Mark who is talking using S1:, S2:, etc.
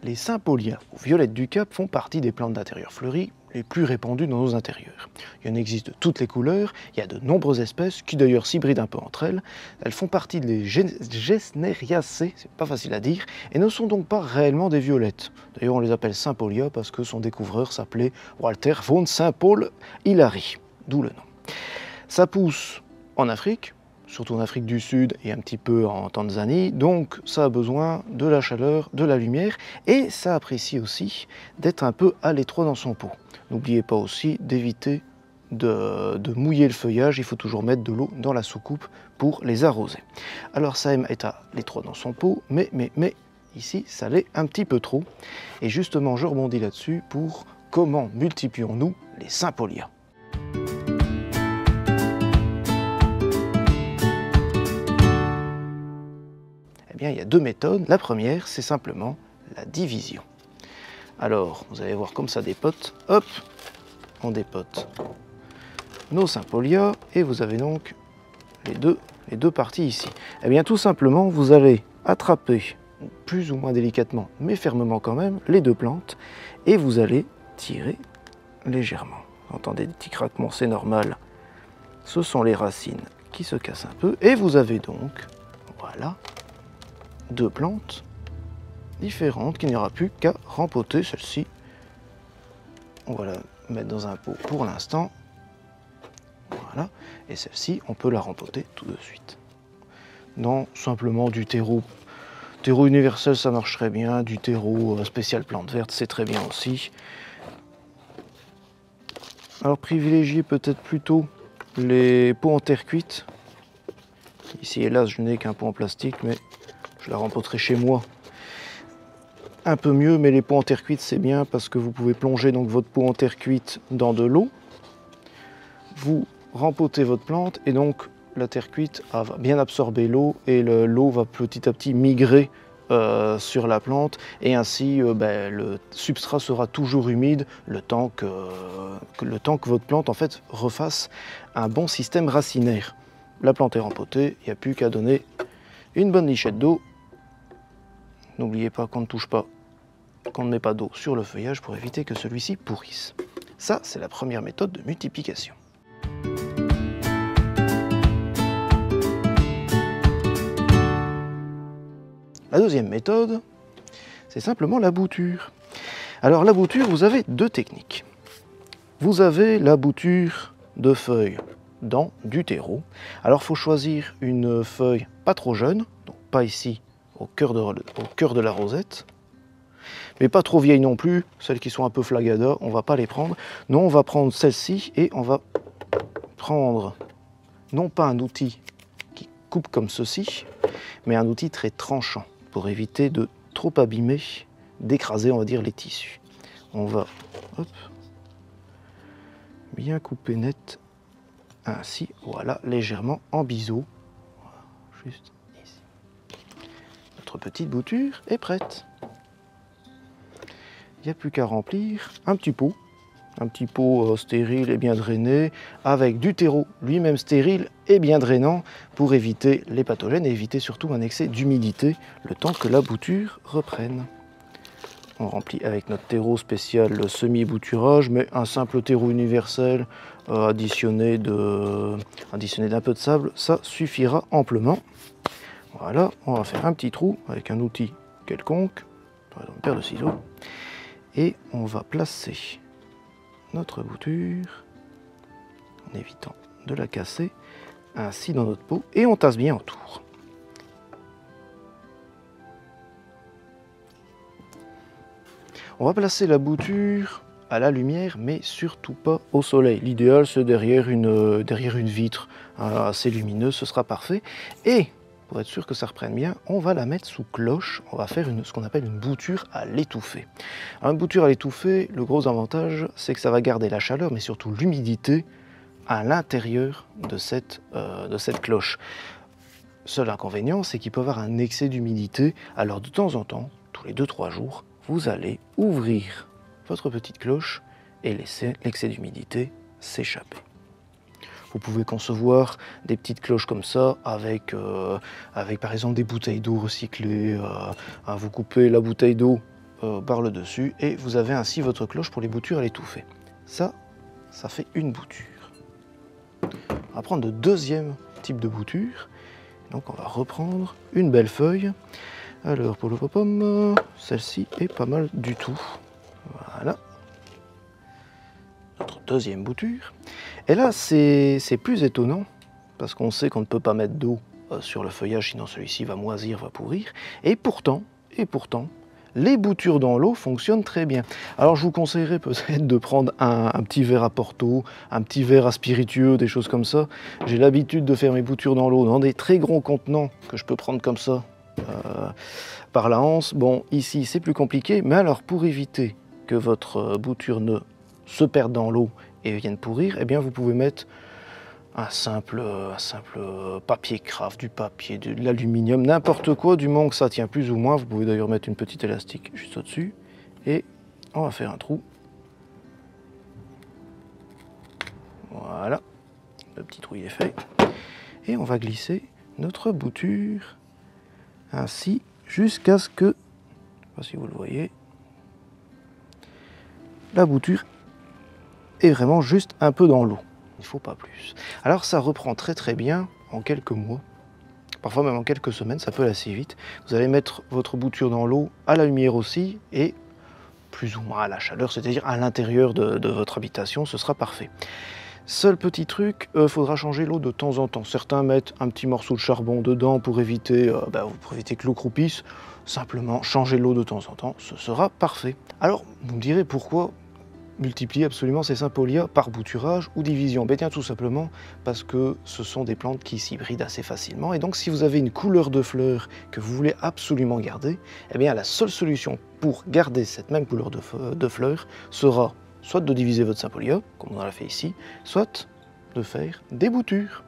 S1: Les Sympholia ou violettes du Cap font partie des plantes d'intérieur fleuries les plus répandues dans nos intérieurs. Il y en existe de toutes les couleurs, il y a de nombreuses espèces qui d'ailleurs s'hybrident un peu entre elles. Elles font partie des Gesneriaceae, c'est pas facile à dire, et ne sont donc pas réellement des violettes. D'ailleurs on les appelle Sympholia parce que son découvreur s'appelait Walter von Saint-Paul Hilary, d'où le nom. Ça pousse en Afrique, surtout en Afrique du Sud et un petit peu en Tanzanie, donc ça a besoin de la chaleur, de la lumière, et ça apprécie aussi d'être un peu à l'étroit dans son pot. N'oubliez pas aussi d'éviter de mouiller le feuillage, il faut toujours mettre de l'eau dans la soucoupe pour les arroser. Alors ça aime être à l'étroit dans son pot, mais ici ça l'est un petit peu trop, et justement je rebondis là-dessus pour comment multiplions-nous les Sympholia. Eh bien, il y a deux méthodes. La première, c'est simplement la division. Alors, vous allez voir comme ça dépote. Hop, on dépote nos Sympholia et vous avez donc les deux parties ici. Eh bien, tout simplement, vous allez attraper plus ou moins délicatement, mais fermement quand même, les deux plantes et vous allez tirer légèrement. Vous entendez des petits craquements, c'est normal. Ce sont les racines qui se cassent un peu et vous avez donc, voilà, deux plantes différentes qu'il n'y aura plus qu'à rempoter. Celle-ci, on va la mettre dans un pot pour l'instant. Voilà. Et celle-ci, on peut la rempoter tout de suite. Dans simplement du terreau. Terreau universel, ça marcherait bien. Du terreau spécial plante verte, c'est très bien aussi. Alors privilégiez peut-être plutôt les pots en terre cuite. Ici, hélas, je n'ai qu'un pot en plastique, mais je la rempoterai chez moi un peu mieux, mais les pots en terre cuite c'est bien parce que vous pouvez plonger donc votre pot en terre cuite dans de l'eau. Vous rempotez votre plante et donc la terre cuite va bien absorber l'eau et l'eau va petit à petit migrer sur la plante et ainsi le substrat sera toujours humide le temps que votre plante en fait refasse un bon système racinaire. La plante est rempotée, il n'y a plus qu'à donner une bonne lichette d'eau. N'oubliez pas qu'on ne touche pas, qu'on ne met pas d'eau sur le feuillage pour éviter que celui-ci pourrisse. Ça, c'est la première méthode de multiplication. La deuxième méthode, c'est simplement la bouture. Alors la bouture, vous avez deux techniques. Vous avez la bouture de feuilles dans du terreau. Alors il faut choisir une feuille pas trop jeune, donc pas ici au cœur de la rosette, mais pas trop vieille non plus, celles qui sont un peu flagada, on ne va pas les prendre. Non, on va prendre celle-ci et on va prendre non pas un outil qui coupe comme ceci, mais un outil très tranchant pour éviter de trop abîmer, d'écraser on va dire les tissus. On va hop, bien couper net, ainsi, voilà, légèrement en biseau, voilà, juste ici. Notre petite bouture est prête. Il n'y a plus qu'à remplir un petit pot stérile et bien drainé, avec du terreau lui-même stérile et bien drainant pour éviter les pathogènes et éviter surtout un excès d'humidité le temps que la bouture reprenne. On remplit avec notre terreau spécial semi-bouturage, mais un simple terreau universel additionné d'un peu de sable, ça suffira amplement. Voilà, on va faire un petit trou avec un outil quelconque, par exemple une paire de ciseaux, et on va placer notre bouture en évitant de la casser ainsi dans notre pot et on tasse bien autour. On va placer la bouture à la lumière mais surtout pas au soleil. L'idéal c'est derrière une vitre assez lumineuse, ce sera parfait. Et pour être sûr que ça reprenne bien, on va la mettre sous cloche, on va faire ce qu'on appelle une bouture à l'étouffer. Une bouture à l'étouffer, le gros avantage, c'est que ça va garder la chaleur, mais surtout l'humidité à l'intérieur de cette cloche. Seul inconvénient, c'est qu'il peut y avoir un excès d'humidité, alors de temps en temps, tous les 2-3 jours, vous allez ouvrir votre petite cloche et laisser l'excès d'humidité s'échapper. Vous pouvez concevoir des petites cloches comme ça avec par exemple des bouteilles d'eau recyclées. Vous coupez la bouteille d'eau par le dessus et vous avez ainsi votre cloche pour les boutures à l'étouffer. Ça fait une bouture. On va prendre le deuxième type de bouture. Donc on va reprendre une belle feuille. Alors pour le pop-pomme, celle-ci est pas mal du tout. Voilà. Notre deuxième bouture. Et là c'est plus étonnant parce qu'on sait qu'on ne peut pas mettre d'eau sur le feuillage sinon celui-ci va moisir, va pourrir. Et pourtant, les boutures dans l'eau fonctionnent très bien. Alors je vous conseillerais peut-être de prendre un petit verre à Porto, un petit verre à spiritueux, des choses comme ça. J'ai l'habitude de faire mes boutures dans l'eau dans des très gros contenants que je peux prendre comme ça par la hanse. Bon, ici c'est plus compliqué, mais alors pour éviter que votre bouture ne se perde dans l'eau et vienne pourrir, eh bien vous pouvez mettre un simple papier craft, du papier, de l'aluminium, n'importe quoi, du moment que ça tient plus ou moins. Vous pouvez d'ailleurs mettre une petite élastique juste au-dessus. Et on va faire un trou. Voilà, le petit trou il est fait. Et on va glisser notre bouture ainsi jusqu'à ce que, je ne sais pas si vous le voyez, la bouture est vraiment juste un peu dans l'eau. Il ne faut pas plus. Alors ça reprend très bien en quelques mois, parfois même en quelques semaines, ça peut aller assez vite. Vous allez mettre votre bouture dans l'eau, à la lumière aussi, et plus ou moins à la chaleur, c'est-à-dire à l'intérieur de votre habitation, ce sera parfait. Seul petit truc, faudra changer l'eau de temps en temps. Certains mettent un petit morceau de charbon dedans pour éviter que l'eau croupisse. Simplement changer l'eau de temps en temps, ce sera parfait. Alors, vous me direz pourquoi multiplier absolument ces sympholia par bouturage ou division? Ben tiens, tout simplement parce que ce sont des plantes qui s'hybrident assez facilement et donc si vous avez une couleur de fleurs que vous voulez absolument garder, eh bien la seule solution pour garder cette même couleur de fleurs sera soit de diviser votre sympholia, comme on l'a fait ici, soit de faire des boutures.